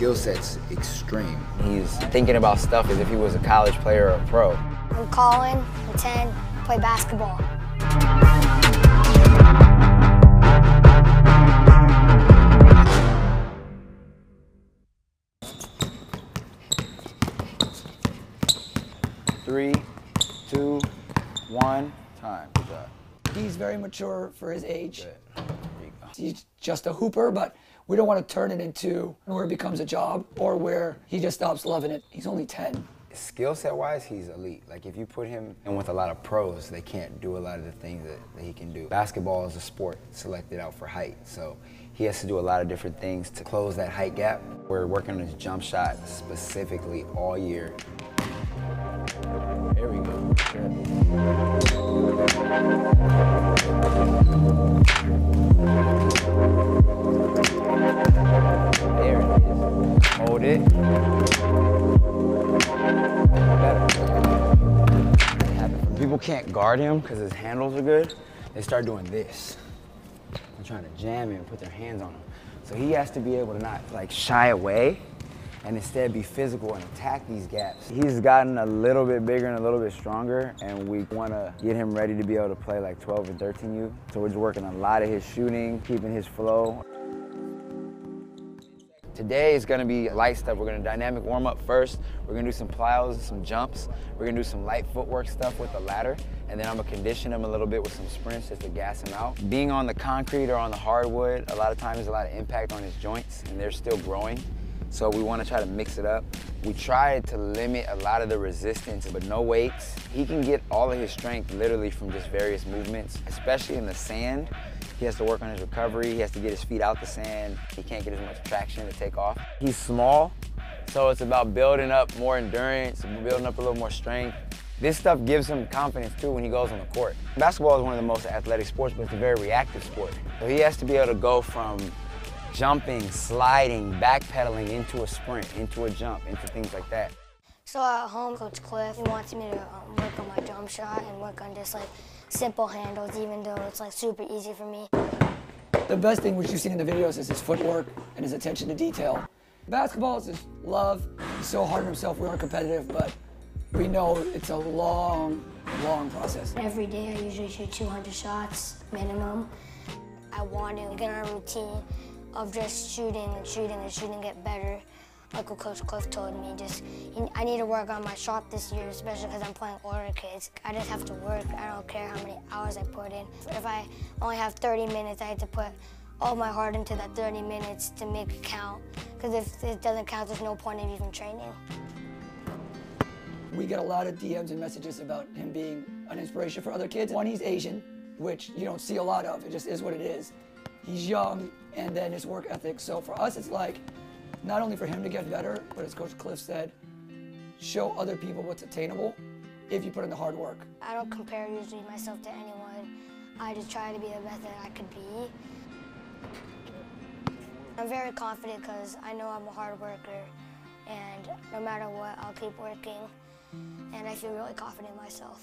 skill set's extreme. He's thinking about stuff as if he was a college player or a pro. I'm Colin, I'm 10, play basketball. Three, two, one, time. Good job. He's very mature for his age. Good. There you go. He's just a hooper, but we don't want to turn it into where it becomes a job or where he just stops loving it. He's only 10. Skill set wise, he's elite. Like if you put him in with a lot of pros, they can't do a lot of the things that he can do. Basketball is a sport selected out for height, so he has to do a lot of different things to close that height gap. We're working on his jump shot specifically all year. There we go. There it is. Hold it. When people can't guard him because his handles are good, they start doing this. They're trying to jam him and put their hands on him. So he has to be able to not like shy away and instead be physical and attack these gaps. He's gotten a little bit bigger and a little bit stronger, and we want to get him ready to be able to play like 12 and 13U. So we're just working on a lot of his shooting, keeping his flow. Today is gonna be light stuff. We're gonna dynamic warm up first. We're gonna do some plyos, some jumps. We're gonna do some light footwork stuff with the ladder. And then I'm gonna condition him a little bit with some sprints just to gas him out. Being on the concrete or on the hardwood, a lot of times there's a lot of impact on his joints and they're still growing. So we wanna try to mix it up. We tried to limit a lot of the resistance, but no weights. He can get all of his strength literally from just various movements, especially in the sand. He has to work on his recovery. He has to get his feet out the sand. He can't get as much traction to take off. He's small, so it's about building up more endurance, building up a little more strength. This stuff gives him confidence too when he goes on the court. Basketball is one of the most athletic sports, but it's a very reactive sport. So he has to be able to go from jumping, sliding, backpedaling into a sprint, into a jump, into things like that. So at home, Coach Cliff, he wants me to work on my jump shot and work on just like simple handles, even though it's like super easy for me. The best thing which you've seen in the videos is his footwork and his attention to detail. Basketball is just love. He's so hard on himself. We aren't competitive, but we know it's a long, long process. Every day I usually shoot 200 shots minimum. I want to get on a routine of just shooting and shooting and shooting, get better. Like what Coach Cliff told me, I need to work on my shot this year, especially because I'm playing older kids. I just have to work. I don't care how many hours I put in. If I only have 30 minutes, I have to put all my heart into that 30 minutes to make it count. Because if it doesn't count, there's no point in even training. We get a lot of DMs and messages about him being an inspiration for other kids. One, he's Asian, which you don't see a lot of. It just is what it is. He's young, and then his work ethic. So for us, it's like, not only for him to get better, but as Coach Cliff said, show other people what's attainable if you put in the hard work. I don't compare usually myself to anyone. I just try to be the best that I could be. I'm very confident because I know I'm a hard worker, and no matter what, I'll keep working, and I feel really confident in myself.